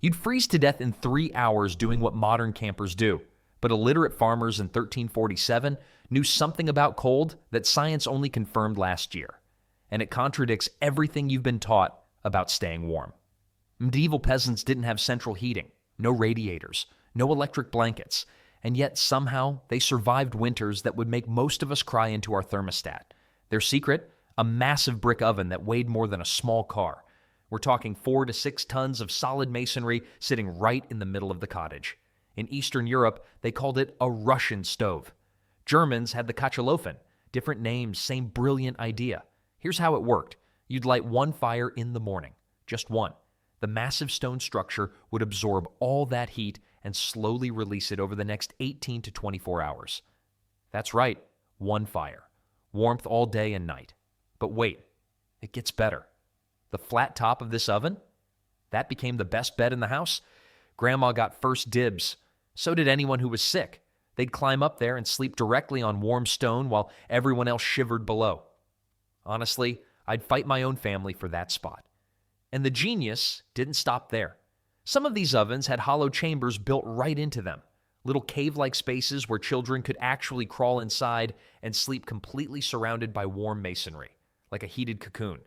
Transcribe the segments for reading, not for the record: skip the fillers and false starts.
You'd freeze to death in 3 hours doing what modern campers do. But illiterate farmers in 1347 knew something about cold that science only confirmed last year. And it contradicts everything you've been taught about staying warm. Medieval peasants didn't have central heating, no radiators, no electric blankets, and yet somehow they survived winters that would make most of us cry into our thermostat. Their secret? A massive brick oven that weighed more than a small car. We're talking 4 to 6 tons of solid masonry sitting right in the middle of the cottage. In Eastern Europe, they called it a Russian stove. Germans had the Kachelofen. Different names, same brilliant idea. Here's how it worked. You'd light one fire in the morning, just one. The massive stone structure would absorb all that heat and slowly release it over the next 18 to 24 hours. That's right, one fire. Warmth all day and night. But wait, it gets better. The flat top of this oven? That became the best bed in the house. Grandma got first dibs. So did anyone who was sick. They'd climb up there and sleep directly on warm stone while everyone else shivered below. Honestly, I'd fight my own family for that spot. And the genius didn't stop there. Some of these ovens had hollow chambers built right into them, little cave-like spaces where children could actually crawl inside and sleep completely surrounded by warm masonry, like a heated cocoon.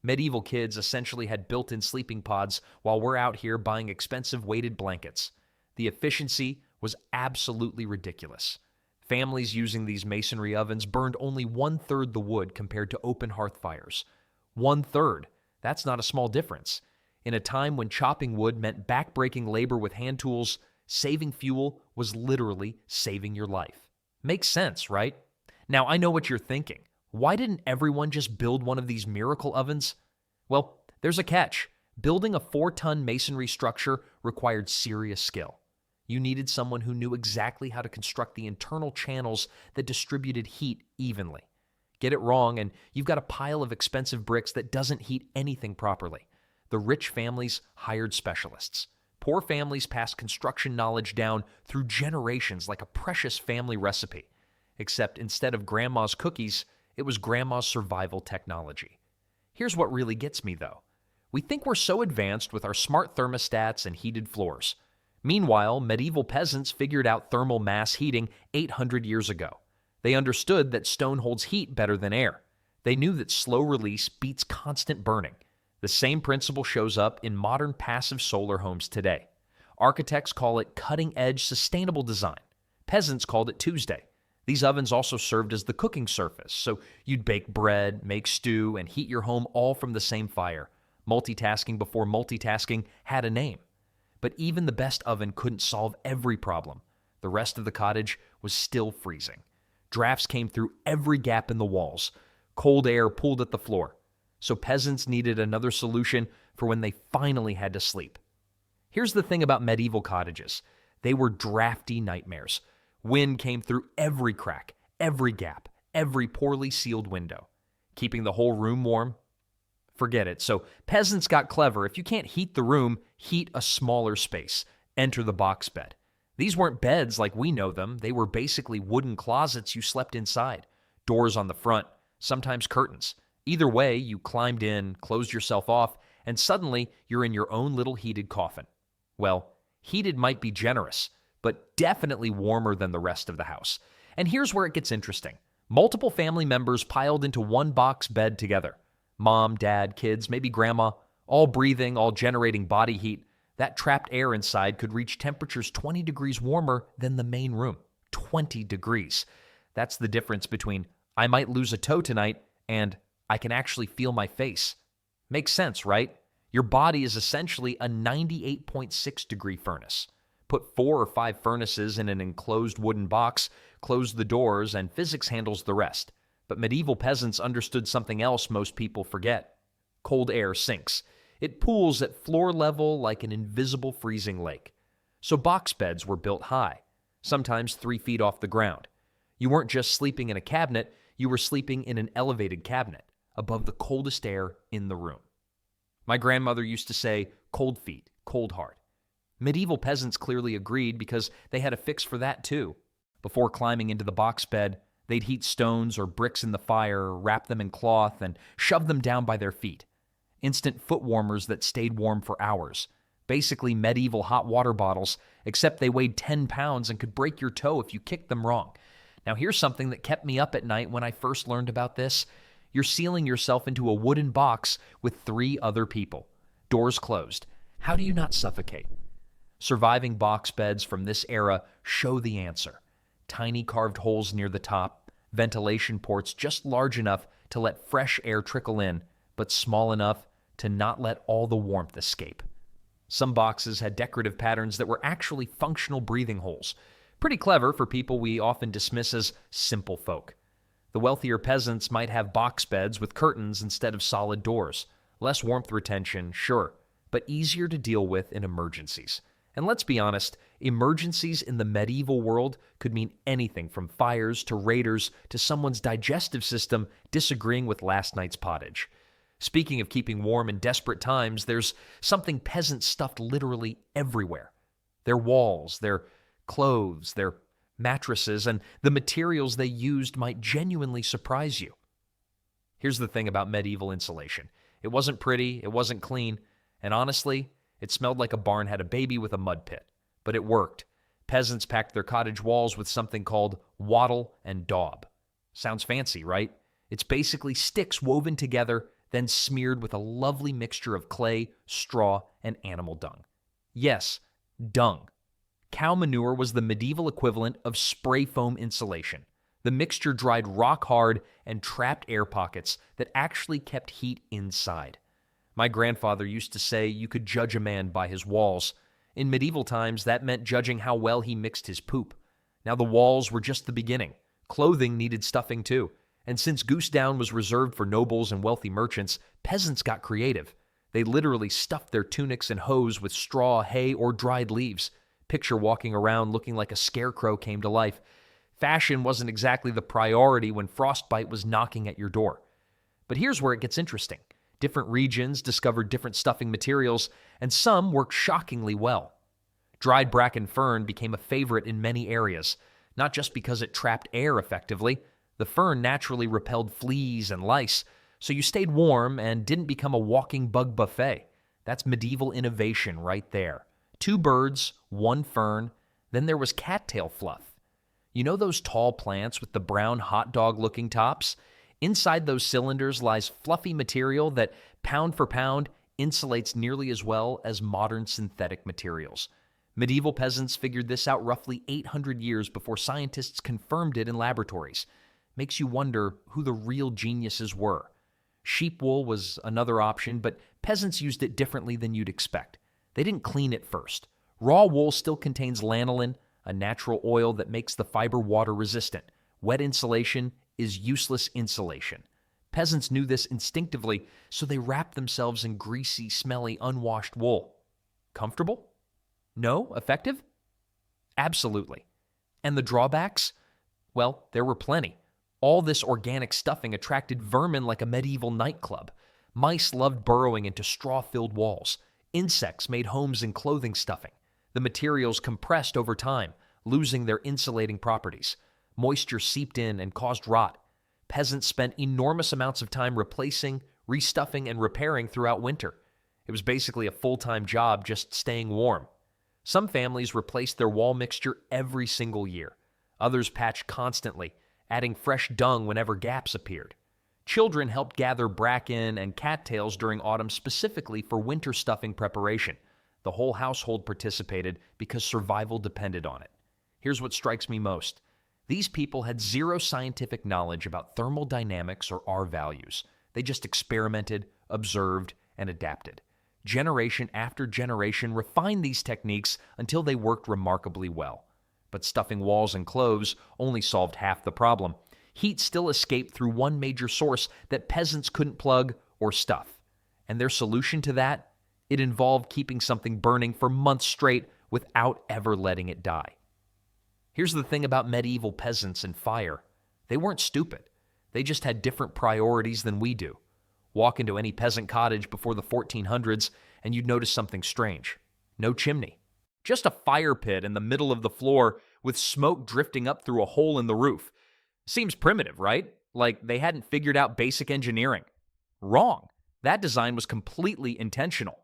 Medieval kids essentially had built-in sleeping pods while we're out here buying expensive weighted blankets. The efficiency was absolutely ridiculous. Families using these masonry ovens burned only 1/3 the wood compared to open hearth fires. 1/3. That's not a small difference. In a time when chopping wood meant back-breaking labor with hand tools, saving fuel was literally saving your life. Makes sense, right? Now, I know what you're thinking. Why didn't everyone just build one of these miracle ovens? Well, there's a catch. Building a 4-ton masonry structure required serious skill. You needed someone who knew exactly how to construct the internal channels that distributed heat evenly. Get it wrong, and you've got a pile of expensive bricks that doesn't heat anything properly. The rich families hired specialists. Poor families passed construction knowledge down through generations like a precious family recipe. Except instead of grandma's cookies, it was grandma's survival technology. Here's what really gets me, though. We think we're so advanced with our smart thermostats and heated floors. Meanwhile, medieval peasants figured out thermal mass heating 800 years ago. They understood that stone holds heat better than air. They knew that slow release beats constant burning. The same principle shows up in modern passive solar homes today. Architects call it cutting-edge sustainable design. Peasants called it Tuesday. These ovens also served as the cooking surface, so you'd bake bread, make stew, and heat your home all from the same fire. Multitasking before multitasking had a name. But even the best oven couldn't solve every problem. The rest of the cottage was still freezing. Drafts came through every gap in the walls. Cold air pulled at the floor. So peasants needed another solution for when they finally had to sleep. Here's the thing about medieval cottages. They were drafty nightmares. Wind came through every crack, every gap, every poorly sealed window. Keeping the whole room warm? Forget it. So peasants got clever. If you can't heat the room, heat a smaller space. Enter the box bed. These weren't beds like we know them. They were basically wooden closets you slept inside. Doors on the front, sometimes curtains. Either way, you climbed in, closed yourself off, and suddenly you're in your own little heated coffin. Well, heated might be generous, but definitely warmer than the rest of the house. And here's where it gets interesting. Multiple family members piled into one box bed together. Mom, dad, kids, maybe grandma, all breathing, all generating body heat. That trapped air inside could reach temperatures 20 degrees warmer than the main room. 20 degrees. That's the difference between I might lose a toe tonight and I can actually feel my face. Makes sense, right? Your body is essentially a 98.6 degree furnace. Put 4 or 5 furnaces in an enclosed wooden box, close the doors, and physics handles the rest. But medieval peasants understood something else most people forget. Cold air sinks. It pools at floor level like an invisible freezing lake. So box beds were built high, sometimes 3 feet off the ground. You weren't just sleeping in a cabinet, you were sleeping in an elevated cabinet, above the coldest air in the room. My grandmother used to say, cold feet, cold heart. Medieval peasants clearly agreed because they had a fix for that too. Before climbing into the box bed, they'd heat stones or bricks in the fire, wrap them in cloth, and shove them down by their feet. Instant foot warmers that stayed warm for hours. Basically medieval hot water bottles, except they weighed 10 pounds and could break your toe if you kicked them wrong. Now here's something that kept me up at night when I first learned about this. You're sealing yourself into a wooden box with 3 other people. Doors closed. How do you not suffocate? Surviving box beds from this era show the answer. Tiny carved holes near the top, ventilation ports just large enough to let fresh air trickle in, but small enough to not let all the warmth escape. Some boxes had decorative patterns that were actually functional breathing holes. Pretty clever for people we often dismiss as simple folk. The wealthier peasants might have box beds with curtains instead of solid doors. Less warmth retention, sure, but easier to deal with in emergencies. And let's be honest, emergencies in the medieval world could mean anything from fires to raiders to someone's digestive system disagreeing with last night's pottage. Speaking of keeping warm in desperate times, there's something peasants stuffed literally everywhere. Their walls, their clothes, their mattresses, and the materials they used might genuinely surprise you. Here's the thing about medieval insulation. It wasn't pretty, it wasn't clean, and honestly, it smelled like a barn had a baby with a mud pit. But it worked. Peasants packed their cottage walls with something called wattle and daub. Sounds fancy, right? It's basically sticks woven together, then smeared with a lovely mixture of clay, straw, and animal dung. Yes, dung. Cow manure was the medieval equivalent of spray foam insulation. The mixture dried rock hard and trapped air pockets that actually kept heat inside. My grandfather used to say you could judge a man by his walls. In medieval times, that meant judging how well he mixed his poop. Now the walls were just the beginning. Clothing needed stuffing too. And since goose down was reserved for nobles and wealthy merchants, peasants got creative. They literally stuffed their tunics and hose with straw, hay, or dried leaves. Picture walking around looking like a scarecrow came to life. Fashion wasn't exactly the priority when frostbite was knocking at your door. But here's where it gets interesting. Different regions discovered different stuffing materials, and some worked shockingly well. Dried bracken fern became a favorite in many areas, not just because it trapped air effectively. The fern naturally repelled fleas and lice, so you stayed warm and didn't become a walking bug buffet. That's medieval innovation right there. 2 birds, 1 fern, then there was cattail fluff. You know those tall plants with the brown hot dog-looking tops? Inside those cylinders lies fluffy material that, pound for pound, insulates nearly as well as modern synthetic materials. Medieval peasants figured this out roughly 800 years before scientists confirmed it in laboratories. Makes you wonder who the real geniuses were. Sheep wool was another option, but peasants used it differently than you'd expect. They didn't clean it first. Raw wool still contains lanolin, a natural oil that makes the fiber water resistant. Wet insulation is useless insulation. Peasants knew this instinctively, so they wrapped themselves in greasy, smelly, unwashed wool. Comfortable? No? Effective? Absolutely. And the drawbacks? Well, there were plenty. All this organic stuffing attracted vermin like a medieval nightclub. Mice loved burrowing into straw-filled walls. Insects made homes in clothing stuffing. The materials compressed over time, losing their insulating properties. Moisture seeped in and caused rot. Peasants spent enormous amounts of time replacing, restuffing, and repairing throughout winter. It was basically a full-time job just staying warm. Some families replaced their wall mixture every single year. Others patched constantly, adding fresh dung whenever gaps appeared. Children helped gather bracken and cattails during autumn specifically for winter stuffing preparation. The whole household participated because survival depended on it. Here's what strikes me most. These people had zero scientific knowledge about thermal dynamics or R values. They just experimented, observed, and adapted. Generation after generation refined these techniques until they worked remarkably well. But stuffing walls and clothes only solved half the problem. Heat still escaped through one major source that peasants couldn't plug or stuff. And their solution to that? It involved keeping something burning for months straight without ever letting it die. Here's the thing about medieval peasants and fire. They weren't stupid. They just had different priorities than we do. Walk into any peasant cottage before the 1400s and you'd notice something strange. No chimney. Just a fire pit in the middle of the floor with smoke drifting up through a hole in the roof. Seems primitive, right? Like they hadn't figured out basic engineering. Wrong. That design was completely intentional.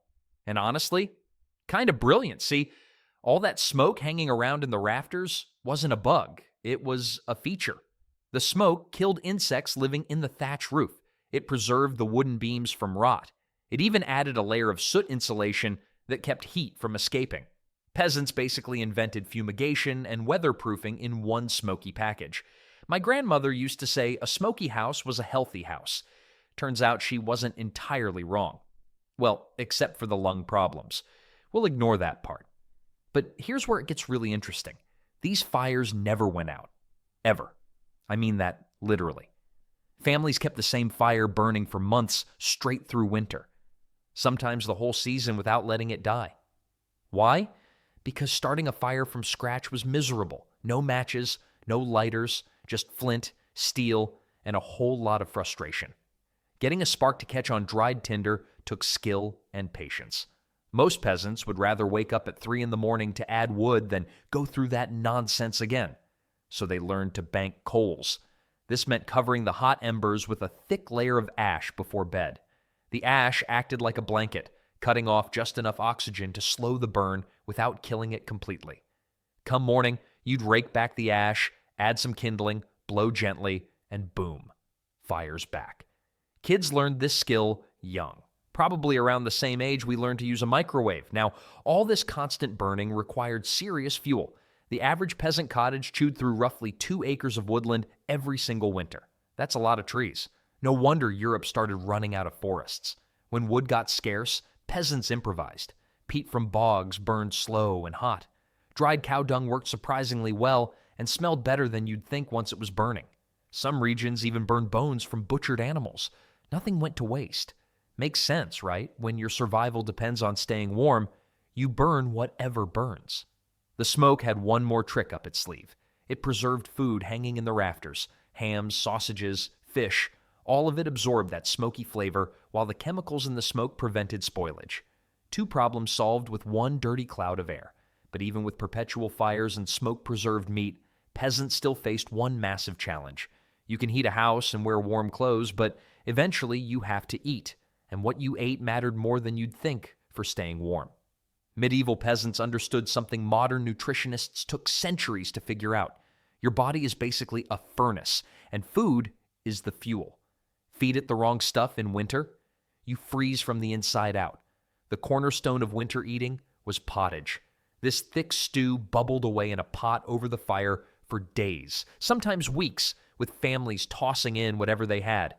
And honestly, Kind of brilliant. See, all that smoke hanging around in the rafters wasn't a bug, it was a feature. The smoke killed insects living in the thatch roof. It preserved the wooden beams from rot. It even added a layer of soot insulation that kept heat from escaping. Peasants basically invented fumigation and weatherproofing in one smoky package. My grandmother used to say a smoky house was a healthy house. Turns out she wasn't entirely wrong. Well, except for the lung problems. We'll ignore that part. But here's where it gets really interesting. These fires never went out. Ever. I mean that literally. Families kept the same fire burning for months straight through winter. Sometimes the whole season without letting it die. Why? Because starting a fire from scratch was miserable. No matches, no lighters, just flint, steel, and a whole lot of frustration. Getting a spark to catch on dried tinder took skill and patience. Most peasants would rather wake up at 3 a.m. to add wood than go through that nonsense again. So they learned to bank coals. This meant covering the hot embers with a thick layer of ash before bed. The ash acted like a blanket, cutting off just enough oxygen to slow the burn without killing it completely. Come morning, you'd rake back the ash, add some kindling, blow gently, and boom, fire's back. Kids learned this skill young. Probably around the same age we learned to use a microwave. Now, all this constant burning required serious fuel. The average peasant cottage chewed through roughly 2 acres of woodland every single winter. That's a lot of trees. No wonder Europe started running out of forests. When wood got scarce, peasants improvised. Peat from bogs burned slow and hot. Dried cow dung worked surprisingly well and smelled better than you'd think once it was burning. Some regions even burned bones from butchered animals. Nothing went to waste. Makes sense, right? When your survival depends on staying warm, you burn whatever burns. The smoke had one more trick up its sleeve. It preserved food hanging in the rafters. Hams, sausages, fish, all of it absorbed that smoky flavor while the chemicals in the smoke prevented spoilage. 2 problems solved with one dirty cloud of air. But even with perpetual fires and smoke-preserved meat, peasants still faced one massive challenge. You can heat a house and wear warm clothes, but eventually you have to eat. And what you ate mattered more than you'd think for staying warm. Medieval peasants understood something modern nutritionists took centuries to figure out. Your body is basically a furnace, and food is the fuel. Feed it the wrong stuff in winter, you freeze from the inside out. The cornerstone of winter eating was pottage. This thick stew bubbled away in a pot over the fire for days, sometimes weeks, with families tossing in whatever they had.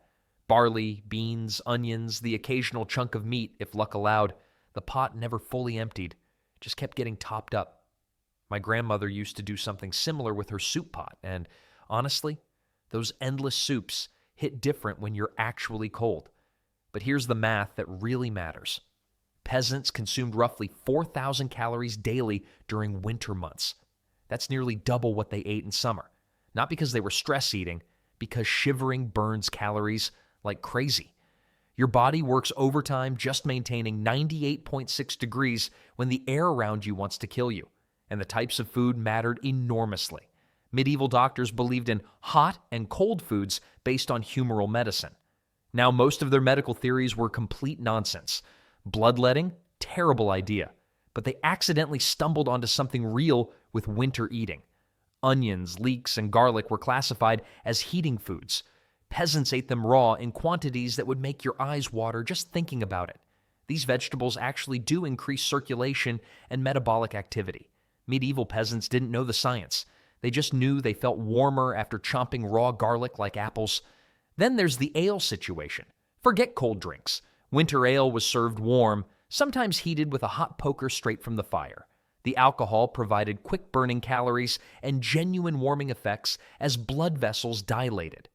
Barley, beans, onions, the occasional chunk of meat, if luck allowed. The pot never fully emptied, just kept getting topped up. My grandmother used to do something similar with her soup pot, and honestly, those endless soups hit different when you're actually cold. But here's the math that really matters. Peasants consumed roughly 4,000 calories daily during winter months. That's nearly double what they ate in summer. Not because they were stress eating, because shivering burns calories like crazy. Your body works overtime just maintaining 98.6 degrees when the air around you wants to kill you. And the types of food mattered enormously. Medieval doctors believed in hot and cold foods based on humoral medicine. Now, most of their medical theories were complete nonsense. Bloodletting? Terrible idea. But they accidentally stumbled onto something real with winter eating. Onions, leeks, and garlic were classified as heating foods. Peasants ate them raw in quantities that would make your eyes water just thinking about it. These vegetables actually do increase circulation and metabolic activity. Medieval peasants didn't know the science. They just knew they felt warmer after chomping raw garlic like apples. Then there's the ale situation. Forget cold drinks. Winter ale was served warm, sometimes heated with a hot poker straight from the fire. The alcohol provided quick-burning calories and genuine warming effects as blood vessels dilated.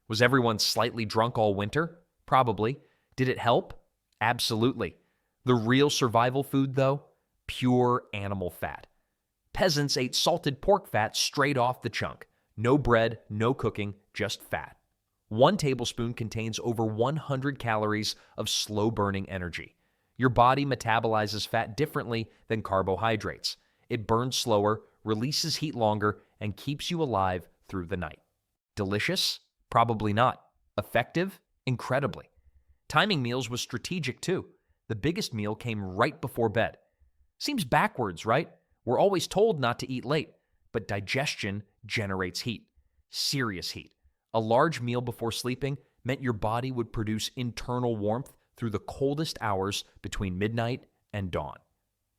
Was everyone slightly drunk all winter? Probably. Did it help? Absolutely. The real survival food, though? Pure animal fat. Peasants ate salted pork fat straight off the chunk. No bread, no cooking, just fat. 1 tablespoon contains over 100 calories of slow-burning energy. Your body metabolizes fat differently than carbohydrates. It burns slower, releases heat longer, and keeps you alive through the night. Delicious? Probably not. Effective? Incredibly. Timing meals was strategic too. The biggest meal came right before bed. Seems backwards, right? We're always told not to eat late, but digestion generates heat. Serious heat. A large meal before sleeping meant your body would produce internal warmth through the coldest hours between midnight and dawn.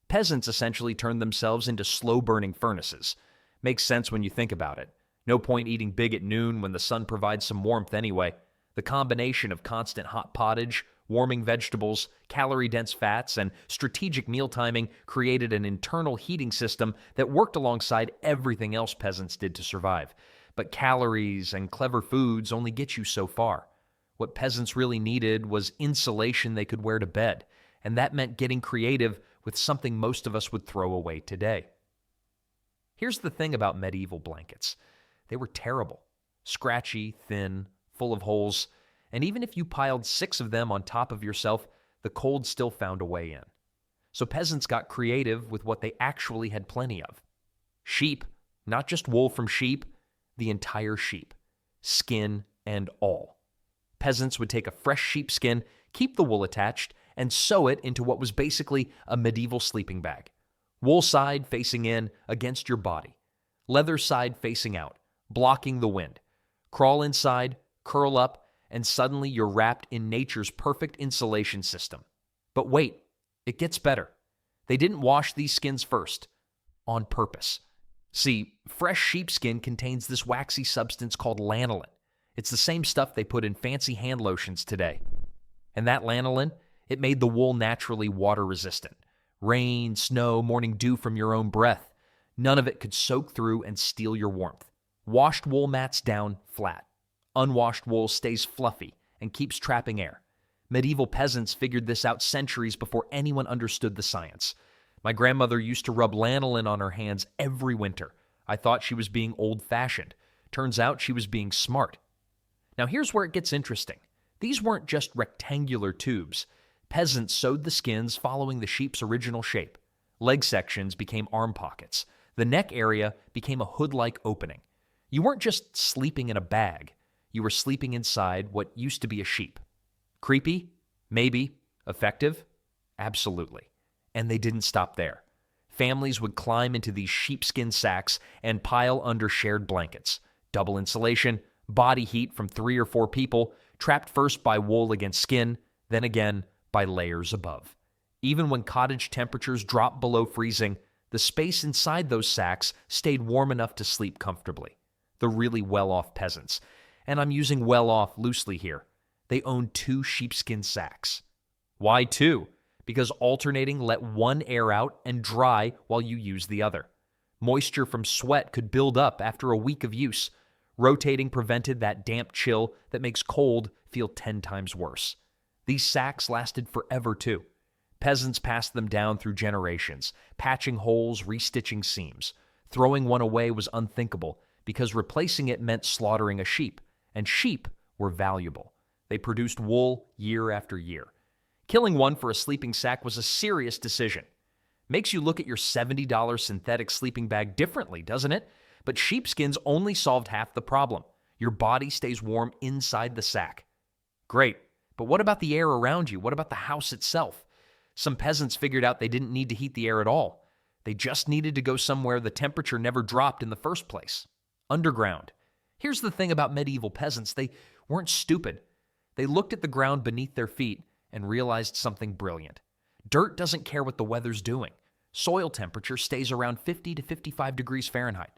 Peasants essentially turned themselves into slow-burning furnaces. Makes sense when you think about it. No point eating big at noon when the sun provides some warmth anyway. The combination of constant hot pottage, warming vegetables, calorie-dense fats, and strategic meal timing created an internal heating system that worked alongside everything else peasants did to survive. But calories and clever foods only get you so far. What peasants really needed was insulation they could wear to bed, and that meant getting creative with something most of us would throw away today. Here's the thing about medieval blankets. They were terrible. Scratchy, thin, full of holes, and even if you piled 6 of them on top of yourself, the cold still found a way in. So peasants got creative with what they actually had plenty of. Sheep, not just wool from sheep, the entire sheep, skin and all. Peasants would take a fresh sheepskin, keep the wool attached, and sew it into what was basically a medieval sleeping bag. Wool side facing in against your body. Leather side facing out, blocking the wind. Crawl inside, curl up, and suddenly you're wrapped in nature's perfect insulation system. But wait, it gets better. They didn't wash these skins first, on purpose. See, fresh sheepskin contains this waxy substance called lanolin. It's the same stuff they put in fancy hand lotions today. And that lanolin, it made the wool naturally water resistant. Rain, snow, morning dew from your own breath. None of it could soak through and steal your warmth. Washed wool mats down flat. Unwashed wool stays fluffy and keeps trapping air. Medieval peasants figured this out centuries before anyone understood the science. My grandmother used to rub lanolin on her hands every winter. I thought she was being old-fashioned. Turns out she was being smart. Now here's where it gets interesting. These weren't just rectangular tubes. Peasants sewed the skins following the sheep's original shape. Leg sections became arm pockets. The neck area became a hood-like opening. You weren't just sleeping in a bag. You were sleeping inside what used to be a sheep. Creepy? Maybe. Effective? Absolutely. And they didn't stop there. Families would climb into these sheepskin sacks and pile under shared blankets. Double insulation, body heat from 3 or 4 people, trapped first by wool against skin, then again by layers above. Even when cottage temperatures dropped below freezing, the space inside those sacks stayed warm enough to sleep comfortably. The really well-off peasants. And I'm using well-off loosely here. They owned 2 sheepskin sacks. Why 2? Because alternating let one air out and dry while you use the other. Moisture from sweat could build up after a week of use. Rotating prevented that damp chill that makes cold feel 10 times worse. These sacks lasted forever too. Peasants passed them down through generations, patching holes, restitching seams. Throwing one away was unthinkable because replacing it meant slaughtering a sheep, and sheep were valuable. They produced wool year after year. Killing one for a sleeping sack was a serious decision. Makes you look at your $70 synthetic sleeping bag differently, doesn't it? But sheepskins only solved half the problem. Your body stays warm inside the sack. Great, but what about the air around you? What about the house itself? Some peasants figured out they didn't need to heat the air at all. They just needed to go somewhere the temperature never dropped in the first place. Underground. Here's the thing about medieval peasants. They weren't stupid. They looked at the ground beneath their feet and realized something brilliant. Dirt doesn't care what the weather's doing. Soil temperature stays around 50 to 55 degrees Fahrenheit.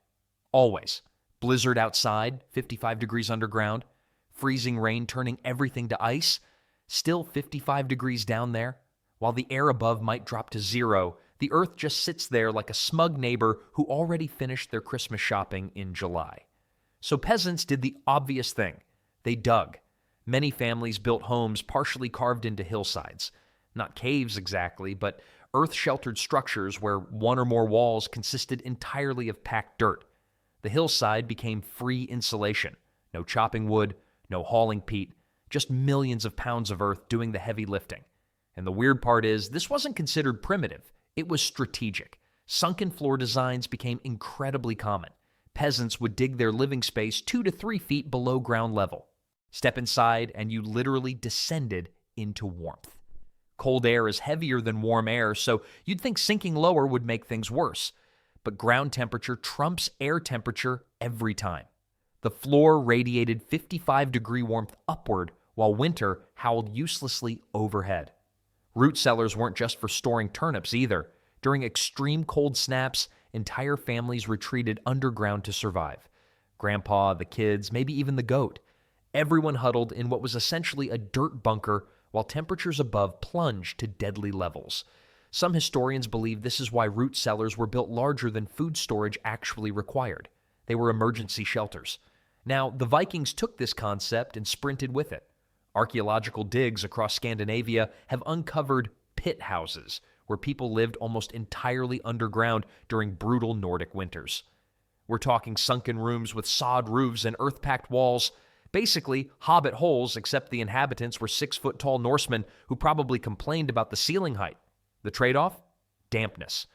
Always. Blizzard outside, 55 degrees underground. Freezing rain turning everything to ice. Still 55 degrees down there. While the air above might drop to 0, the earth just sits there like a smug neighbor who already finished their Christmas shopping in July. So peasants did the obvious thing. They dug. Many families built homes partially carved into hillsides. Not caves exactly, but earth-sheltered structures where one or more walls consisted entirely of packed dirt. The hillside became free insulation. No chopping wood, no hauling peat, just millions of pounds of earth doing the heavy lifting. And the weird part is, this wasn't considered primitive. It was strategic. Sunken floor designs became incredibly common. Peasants would dig their living space 2 to 3 feet below ground level. Step inside, and you literally descended into warmth. Cold air is heavier than warm air, so you'd think sinking lower would make things worse. But ground temperature trumps air temperature every time. The floor radiated 55-degree warmth upward, while winter howled uselessly overhead. Root cellars weren't just for storing turnips either. During extreme cold snaps, entire families retreated underground to survive. Grandpa, the kids, maybe even the goat. Everyone huddled in what was essentially a dirt bunker while temperatures above plunged to deadly levels. Some historians believe this is why root cellars were built larger than food storage actually required. They were emergency shelters. Now, the Vikings took this concept and sprinted with it. Archaeological digs across Scandinavia have uncovered pit houses, where people lived almost entirely underground during brutal Nordic winters. We're talking sunken rooms with sod roofs and earth-packed walls. Basically, hobbit holes, except the inhabitants were 6-foot-tall Norsemen who probably complained about the ceiling height. The trade-off? Dampness.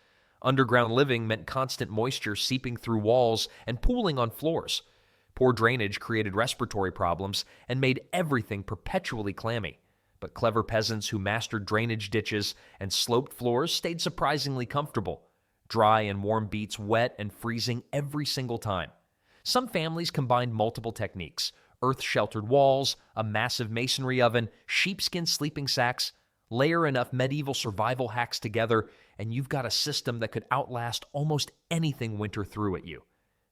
Underground living meant constant moisture seeping through walls and pooling on floors. Poor drainage created respiratory problems and made everything perpetually clammy. But clever peasants who mastered drainage ditches and sloped floors stayed surprisingly comfortable. Dry and warm beats wet and freezing every single time. Some families combined multiple techniques: earth-sheltered walls, a massive masonry oven, sheepskin sleeping sacks. Layer enough medieval survival hacks together, and you've got a system that could outlast almost anything winter threw at you.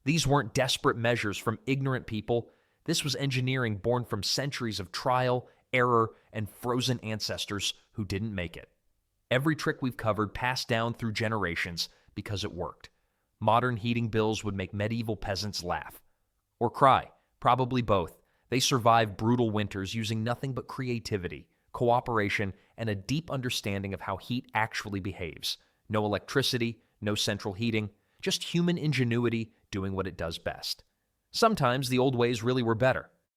These weren't desperate measures from ignorant people. This was engineering born from centuries of trial, error, and frozen ancestors who didn't make it. Every trick we've covered passed down through generations because it worked. Modern heating bills would make medieval peasants laugh. Or cry, probably both. They survived brutal winters using nothing but creativity, cooperation, and a deep understanding of how heat actually behaves. No electricity, no central heating, just human ingenuity doing what it does best. Sometimes the old ways really were better.